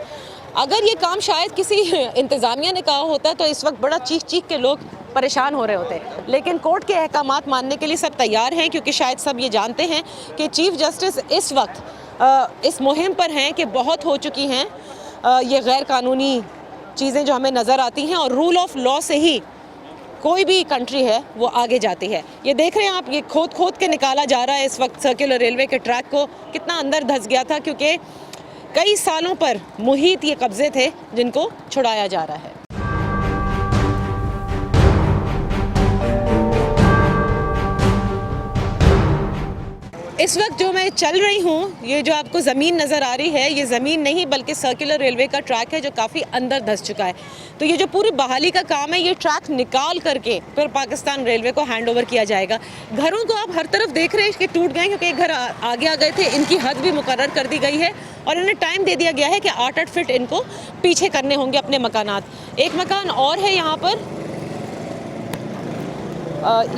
अगर ये काम शायद किसी इंतज़ामिया ने कहा होता तो इस वक्त बड़ा चीख चीख के लोग परेशान हो रहे होते, लेकिन कोर्ट के अहकामात मानने के लिए सब तैयार हैं, क्योंकि शायद सब ये जानते हैं कि चीफ जस्टिस इस वक्त इस मुहिम पर हैं कि बहुत हो चुकी हैं ये गैर कानूनी चीज़ें जो हमें नज़र आती हैं, और रूल ऑफ लॉ से ही कोई भी कंट्री है वो आगे जाती है। ये देख रहे हैं आप, ये खोद खोद के निकाला जा रहा है इस वक्त सर्कुलर रेलवे के ट्रैक को। कितना अंदर धंस गया था, क्योंकि कई सालों पर मुहित ये कब्जे थे जिनको छुड़ाया जा रहा है। इस वक्त जो मैं चल रही हूँ, ये जो आपको ज़मीन नज़र आ रही है, ये ज़मीन नहीं बल्कि सर्कुलर रेलवे का ट्रैक है जो काफ़ी अंदर धंस चुका है। तो ये जो पूरी बहाली का काम है, ये ट्रैक निकाल करके फिर पाकिस्तान रेलवे को हैंड ओवर किया जाएगा। घरों को आप हर तरफ देख रहे हैं कि टूट गए, क्योंकि एक घर आगे आ गए थे, इनकी हद भी मुकर्रर कर दी गई है और इन्हें टाइम दे दिया गया है कि 8-8 फीट इनको पीछे करने होंगे अपने मकानात। एक मकान और है यहाँ पर,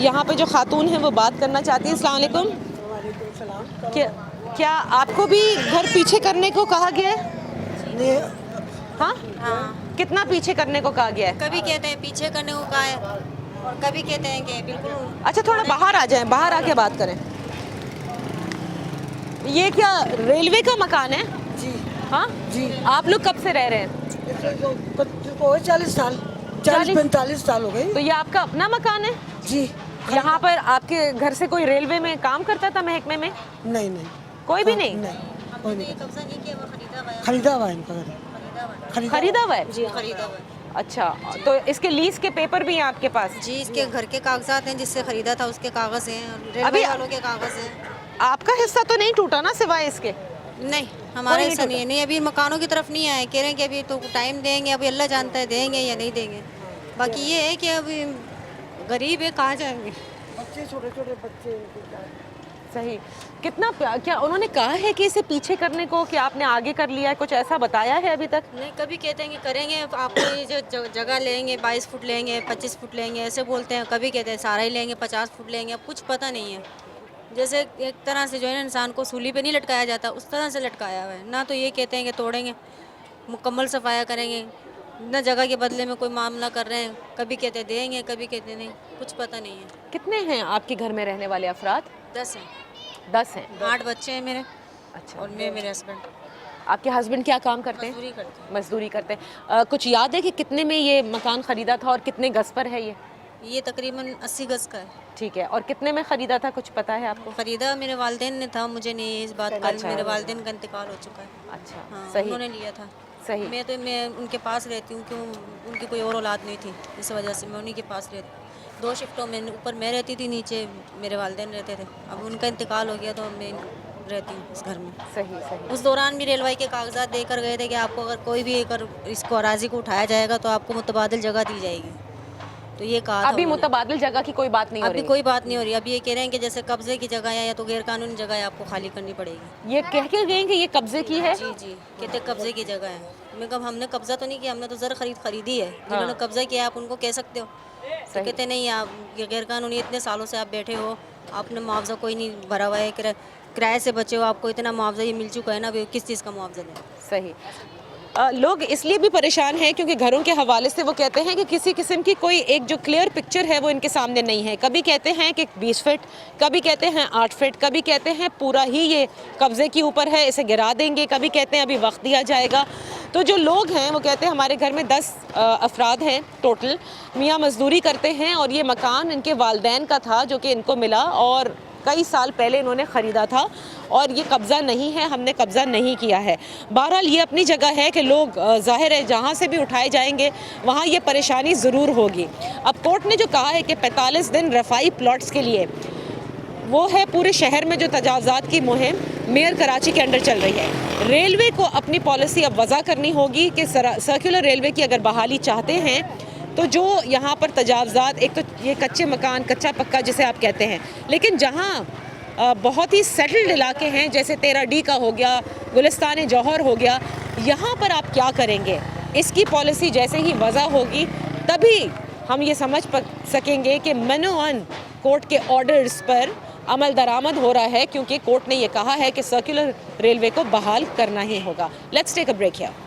यहाँ पे जो खातून है वो बात करना चाहती है। अस्सलाम वालेकुम। क्या आपको भी घर पीछे करने को कहा गया है? हाँ हाँ, कितना पीछे करने को कहा गया है? कभी कहते हैं पीछे करने को कहा है और कभी कहते हैं कि बिल्कुल। अच्छा, थोड़ा बाहर आ जाएं, बाहर आके बात करें। ये क्या रेलवे का मकान है? जी हाँ जी। आप लोग कब से रह रहे हैं? 40 साल, 40-45 साल हो गए। तो ये आपका अपना मकान है? जी। यहाँ पर आपके घर से कोई रेलवे में काम करता था, महकमे में? नहीं नहीं, कोई भी नहीं? नहीं कोई नहीं। कब्जा नहीं किया, वो खरीदा हुआ है। खरीदा हुआ है इनका घर। खरीदा हुआ है? जी, खरीदा हुआ है। अच्छा, तो इसके लीज के पेपर भी हैं आपके पास? जी, इसके घर के कागजात हैं, जिससे खरीदा था उसके कागज हैं, अभी रेलवे वालों के कागज हैं। आपका हिस्सा तो नहीं टूटा ना सिवाय इसके? नहीं, हमारे नहीं ऐसा नहीं है। नहीं, अभी मकानों की तरफ नहीं आए, कह रहे हैं कि अभी तो टाइम देंगे, अभी अल्लाह जानता है देंगे या नहीं देंगे। बाकी ये है कि अभी गरीब है, कहाँ जाएंगे? बच्चे छोटे छोटे बच्चे सही। कितना क्या उन्होंने कहा है कि इसे पीछे करने को, कि आपने आगे कर लिया है, कुछ ऐसा बताया है अभी तक? नहीं, कभी कहते हैं कि करेंगे, आपको ये जो जगह लेंगे 22 फुट लेंगे, 25 फुट लेंगे, ऐसे बोलते हैं। कभी कहते हैं सारा ही लेंगे, 50 फुट लेंगे। अब कुछ पता नहीं है। जैसे एक तरह से जो है ना, इंसान को सूली पे नहीं लटकाया जाता, उस तरह से लटकाया हुआ है ना। तो ये कहते हैं कि तोड़ेंगे, मुकम्मल सफाया करेंगे, न जगह के बदले में कोई मामला कर रहे हैं। कभी कहते देंगे, कभी कहते नहीं, कुछ पता नहीं है। कितने हैं आपके घर में रहने वाले अफराद? 10 हैं। 10 हैं। 8 बच्चे हैं मेरे, अच्छा। और मेरे हस्बैंड आपके हस्बैंड क्या काम करते हैं? मजदूरी करते हैं। मजदूरी करते हैं। कुछ याद है कि कितने में ये मकान खरीदा था और कितने गज पर है ये? ये तकरीबन 80 गज का है। ठीक है, और कितने में खरीदा था, कुछ पता है आपको? खरीदा मेरे वालिदैन ने था, मुझे नहीं इस बात का। अच्छा। मेरे वालिदैन का इंतकाल हो चुका है। अच्छा, हाँ, सही उन्होंने लिया था। सही। मैं उनके पास रहती हूँ, क्यों? उनकी कोई और औलाद नहीं थी, इस वजह से मैं उन्हीं के पास रहती। 2 शिफ्टों में, ऊपर मैं रहती थी, नीचे मेरे वालिदैन रहते थे। अब उनका इंतकाल हो गया तो मैं रहती हूँ इस घर में। सही सही। उस दौरान भी रेलवे के कागजात देकर गए थे कि आपको अगर कोई भी अगर इसको अराजी को उठाया जाएगा तो आपको मुतबादिल जगह दी जाएगी। तो ये कहा था अभी उन्होंने। मुतबादिल जगह की कोई बात नहीं हो अभी रही? कोई बात नहीं हो रही। अभी ये कह रहे हैं कि जैसे कब्जे की जगह है या तो गैर कानूनी जगह है, आपको खाली करनी पड़ेगी। ये कह के गए कि ये कब्जे की है? जी जी, कहते कब्जे की जगह है। मैं कब हमने कब्जा तो नहीं किया, हमने तो ज़र खरीदी है। जिन्होंने कब्जा किया आप उनको कह सकते हो। तो कहते नहीं, आप ये गैर कानूनी इतने सालों से आप बैठे हो, आपने मुआवजा कोई नहीं भरा हुआ है, किराए से बचे हो, आपको इतना मुआवजा ये मिल चुका है ना, किस चीज़ का मुआवजा दें? सही। लोग इसलिए भी परेशान हैं क्योंकि घरों के हवाले से वो कहते हैं कि किसी किस्म की कोई एक जो क्लियर पिक्चर है वो इनके सामने नहीं है। कभी कहते हैं कि 20 फीट, कभी कहते हैं 8 फीट, कभी कहते हैं पूरा ही ये कब्जे के ऊपर है, इसे गिरा देंगे, कभी कहते हैं अभी वक्त दिया जाएगा। तो जो लोग हैं वो कहते हैं हमारे घर में 10 अफराद हैं टोटल, मियाँ मजदूरी करते हैं और ये मकान इनके वालिदैन का था जो कि इनको मिला और कई साल पहले इन्होंने ख़रीदा था और ये कब्ज़ा नहीं है, हमने कब्ज़ा नहीं किया है। बहरहाल ये अपनी जगह है कि लोग ज़ाहिर है जहाँ से भी उठाए जाएंगे वहाँ ये परेशानी ज़रूर होगी। अब कोर्ट ने जो कहा है कि 45 दिन रफ़ाई प्लॉट्स के लिए, वो है पूरे शहर में जो तजावज़ात की मुहिम मेयर कराची के अंडर चल रही है। रेलवे को अपनी पॉलिसी अब वज़ा करनी होगी कि सर्कुलर रेलवे की अगर बहाली चाहते हैं तो जो यहाँ पर तजावज़ात, एक तो ये कच्चे मकान, कच्चा पक्का जिसे आप कहते हैं, लेकिन जहाँ बहुत ही सेटल्ड इलाके हैं जैसे 13D का हो गया, गुलिस्तान जौहर हो गया, यहाँ पर आप क्या करेंगे? इसकी पॉलिसी जैसे ही वज़ा होगी तभी हम ये समझ सकेंगे कि मनोअन कोर्ट के ऑर्डर्स पर अमल दरामद हो रहा है, क्योंकि कोर्ट ने ये कहा है कि सर्कुलर रेलवे को बहाल करना ही होगा। Let's take a break here.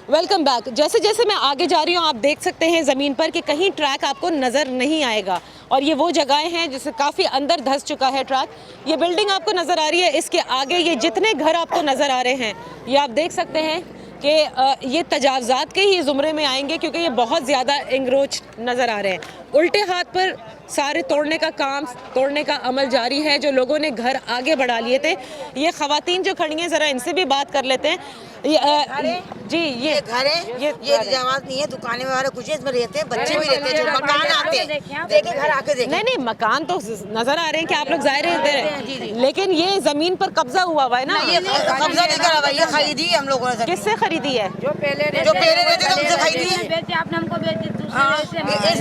Welcome back. जैसे जैसे मैं आगे जा रही हूँ आप देख सकते हैं ज़मीन पर कि कहीं ट्रैक आपको नज़र नहीं आएगा और ये वो जगहें हैं जिससे काफ़ी अंदर धंस चुका है ट्रैक। ये बिल्डिंग आपको नज़र आ रही है, इसके आगे ये जितने घर आपको नज़र आ रहे हैं ये आप देख सकते हैं कि ये तजावज़ात के ही ज़ुमरे में आएंगे, क्योंकि ये बहुत ज़्यादा इंग्रोच नज़र आ रहे हैं। उल्टे हाथ पर सारे तोड़ने का अमल जारी है। जो लोगों ने घर आगे बढ़ा लिए थे, ये ख़वातीन जो खड़ी हैं, ज़रा इनसे भी बात कर लेते हैं। जी, ये घर है, ये जवाब नहीं है, दुकानें वगैरह कुछ है, इसमें रहते हैं, बच्चे भी रहते हैं, जो मकान आते हैं, देखिए घर आके देखिए। नहीं, मकान तो नजर आ रहे हैं कि आप लोग जाहिर रहते हैं, लेकिन ये जमीन पर कब्जा हुआ है ना। ये कब्जा नहीं करा हुआ, ये खरीदी है हम लोगों ने। किससे खरीदी है? जो पहले रहते थे उनसे खरीदी है। आपने हमको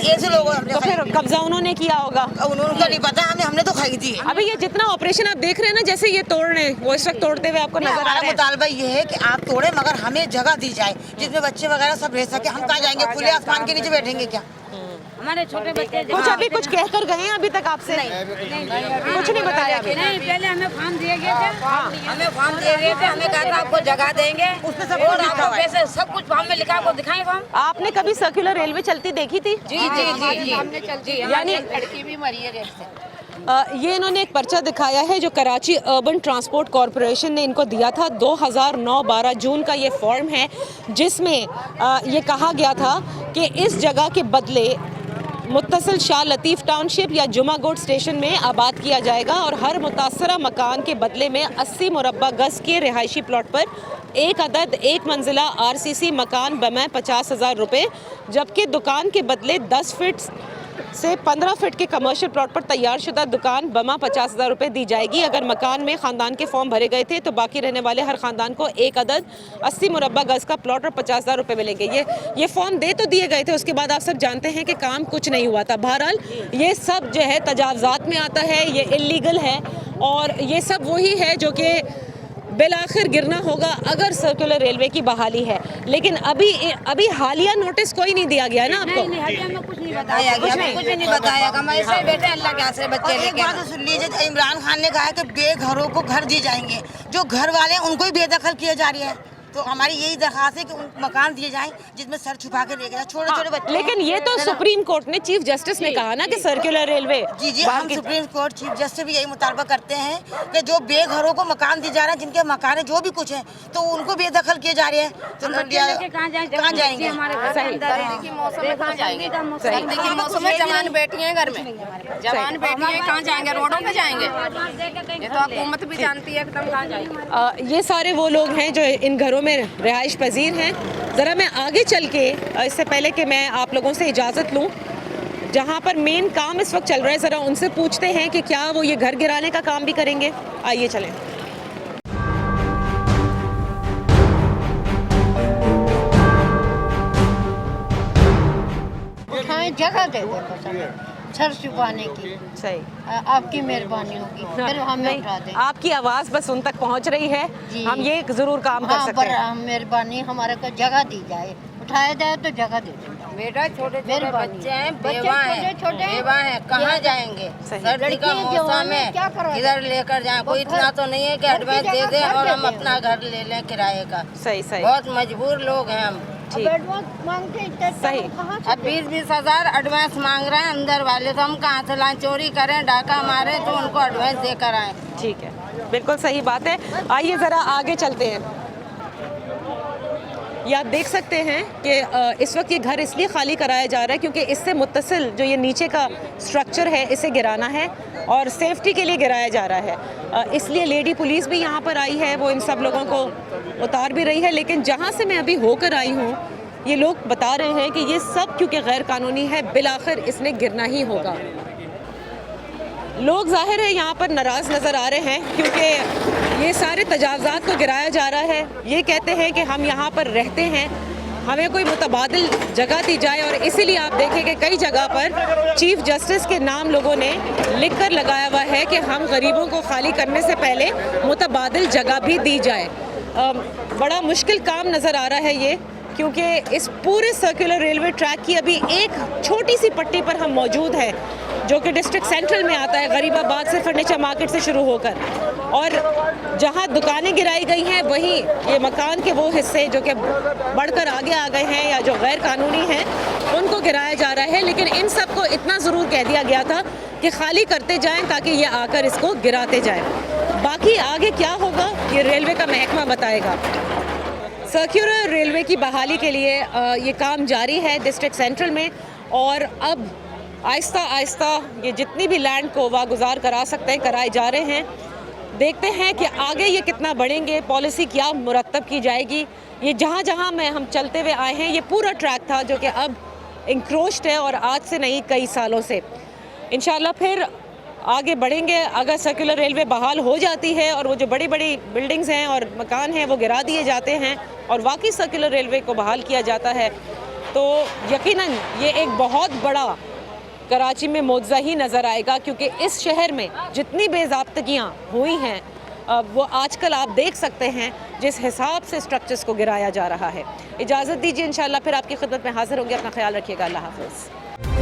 ऐसे लोगों तो फिर कब्जा उन्होंने किया होगा, उनको नहीं पता, हमने तो खरीदी है। अभी ये जितना ऑपरेशन आप देख रहे हैं ना, जैसे ये तोड़ रहे हैं, वो इस वक्त तोड़ते हुए आपको नजर आ हमारा रहा है। मुतालबा ये है कि आप तोड़े, मगर हमें जगह दी जाए जिसमें बच्चे वगैरह सब रह सके। हम कहाँ जाएंगे, खुले आसमान के नीचे बैठेंगे क्या? हमारे छोटे बच्चे कुछ कह कर गए हैं अभी तक आपसे? कुछ नहीं बताया अभी? नहीं, पहले हमें फॉर्म दिए गए थे, हमें फॉर्म दिए गए थे, हमें कहा था आपको जगह देंगे, उसमें सब पैसे सब कुछ फॉर्म में लिखा, आपको दिखाएं फॉर्म। आपने कभी सर्कुलर रेलवे चलती देखी थी? जी, यानी लड़की भी मरी है रेल से। ये इन्होंने एक पर्चा दिखाया है जो कराची अर्बन ट्रांसपोर्ट कॉरपोरेशन ने इनको दिया था। 2009-12 जून का ये फॉर्म है, जिसमें ये कहा गया था कि इस जगह के बदले मुत्तसिल शाह लतीफ़ टाउनशिप या जुमागोट स्टेशन में आबाद किया जाएगा, और हर मुतासरा मकान के बदले में 80 मुरब्बा गज के रिहायशी प्लॉट पर एक अदद एक मंजिला RCC मकान बमै 50,000 रुपये, जबकि दुकान के बदले 10 फीट से 15 फीट के कमर्शियल प्लॉट पर तैयार शुदा दुकान बमा 50,000 रुपये दी जाएगी। अगर मकान में ख़ानदान के फॉर्म भरे गए थे तो बाकी रहने वाले हर ख़ानदान को एक अदद 80 मुरब्बा गज का प्लॉट और 50,000 रुपये मिलेंगे। ये फॉर्म दे तो दिए गए थे, उसके बाद आप सब जानते हैं कि काम कुछ नहीं हुआ था। बहरहाल ये सब जो है तजावज़ात में आता है, ये इल्लीगल है, और ये सब वही है जो कि बिलाखिर गिरना होगा अगर सर्कुलर रेलवे की बहाली है। लेकिन अभी हालिया नोटिस कोई नहीं दिया गया है ना आपको? हमें कुछ नहीं बताया कुछ नहीं बताया। हम ऐसे बैठे अल्लाह के आसरे बच्चे लेके। एक बात सुन लीजिए, इमरान खान ने कहा है कि बेघरों को घर दिए जाएंगे, जो घर वाले हैं उनको ही बेदखल किया जा रही है। तो हमारी यही दरखास्त है कि उन मकान दिए जाएं जिसमें सर छुपा के रह गया छोटे छोटे बच्चे। लेकिन ये तो सुप्रीम कोर्ट ने, चीफ जस्टिस ने कहा ना कि सर्कुलर रेलवे। जी, हम सुप्रीम कोर्ट चीफ जस्टिस भी यही मुतालबा करते हैं कि जो बेघरों को मकान दिए जा रहे हैं, जिनके मकान है जो भी कुछ है, तो उनको बेदखल किए जा रहे हैं। तो कहाँ जाएंगे? मौसम में जवान बैठी हैं घर में, जवान बैठी हैं, कहाँ जाएंगे? रोडों पे जाएंगे? ये तो हुकूमत भी जानती है कि हम कहाँ जाएंगे। ये सारे वो लोग हैं जो इन घरों में रिहाइश पजीर हैं। ज़रा मैं आगे चल के, इससे पहले कि मैं आप लोगों से इजाज़त लूँ, जहाँ पर मेन काम इस वक्त चल रहा है, ज़रा उनसे पूछते हैं कि क्या वो ये घर गिराने का काम भी करेंगे। आइए चलें। जगह दे दो सर छुपाने की। सही, आपकी मेहरबानी होगी, फिर हमें उठा दें। आपकी आवाज़ बस उन तक पहुँच रही है, हम ये ज़रूर काम कर सकते हैं। मेहरबानी हमारे को जगह दी जाए, उठाया जाए तो जगह दे दें। बेटा छोटे छोटे बच्चे हैं, बेवा हैं, कहाँ जाएंगे? सर्दी का मौसम है, इधर लेकर जाएं। कोई इतना तो नहीं है कि एडवांस दे दे और हम अपना घर ले लें किराए का। सही बहुत मजबूर लोग हैं हम। सही। अब 20-20 हज़ार एडवांस मांग रहे हैं अंदर वाले, तो हम कहाँ से लाएं? चोरी करें, डाका मारें, तो उनको एडवांस देकर आए। ठीक है, बिल्कुल सही बात है। आइए ज़रा आगे चलते हैं। ये आप देख सकते हैं कि इस वक्त ये घर इसलिए खाली कराया जा रहा है क्योंकि इससे मुत्तसिल जो ये नीचे का स्ट्रक्चर है, इसे गिराना है और सेफ्टी के लिए गिराया जा रहा है। इसलिए लेडी पुलिस भी यहाँ पर आई है, वो इन सब लोगों को उतार भी रही है। लेकिन जहाँ से मैं अभी होकर आई हूँ, ये लोग बता रहे हैं कि ये सब क्योंकि गैर कानूनी है, बिलाखिर इसने गिरना ही होगा। लोग जाहिर है यहाँ पर नाराज़ नज़र आ रहे हैं क्योंकि ये सारे तजावज़ात को गिराया जा रहा है। ये कहते हैं कि हम यहाँ पर रहते हैं, हमें कोई मुतबादिल जगह दी जाए, और इसीलिए आप देखें कि कई जगह पर चीफ जस्टिस के नाम लोगों ने लिख कर लगाया हुआ है कि हम गरीबों को खाली करने से पहले मुतबादिल जगह भी दी जाए। बड़ा मुश्किल काम नज़र आ रहा है ये, क्योंकि इस पूरे सर्कुलर रेलवे ट्रैक की अभी एक छोटी सी पट्टी पर हम मौजूद हैं जो कि डिस्ट्रिक्ट सेंट्रल में आता है, गरीबाबाद से फर्नीचर मार्केट से शुरू होकर, और जहां दुकानें गिराई गई हैं वहीं ये मकान के वो हिस्से जो कि बढ़कर आगे आ गए हैं या जो गैर कानूनी हैं उनको गिराया जा रहा है। लेकिन इन सब को इतना ज़रूर कह दिया गया था कि खाली करते जाएं ताकि ये आकर इसको गिराते जाएं। बाकी आगे क्या होगा ये रेलवे का महकमा बताएगा। सर्कुलर रेलवे की बहाली के लिए ये काम जारी है डिस्ट्रिक्ट सेंट्रल में, और अब आहिस्ता आहिस्ता ये जितनी भी लैंड को वागुजार करा सकते हैं कराए जा रहे हैं। देखते हैं कि आगे ये कितना बढ़ेंगे, पॉलिसी क्या मुरतब की जाएगी। ये जहाँ जहाँ में हम चलते हुए आए हैं ये पूरा ट्रैक था जो कि अब इंक्रोच्ड है, और आज से नहीं कई सालों से। इंशाल्लाह फिर आगे बढ़ेंगे। अगर सर्कुलर रेलवे बहाल हो जाती है और वो जो बड़ी बड़ी बिल्डिंग्स हैं और मकान हैं वो गिरा दिए जाते हैं और वाकई सर्कुलर रेलवे को बहाल किया जाता है, तो यकीनन ये एक बहुत बड़ा कराची में मुआवजा ही नज़र आएगा, क्योंकि इस शहर में जितनी बेज़ाब्तगियाँ हुई हैं वो आजकल आप देख सकते हैं जिस हिसाब से स्ट्रक्चर्स को गिराया जा रहा है। इजाज़त दीजिए, इंशाल्लाह फिर आपकी खिदमत में हाजिर होंगे। अपना ख्याल रखिएगा। अल्लाह हाफ़िज़।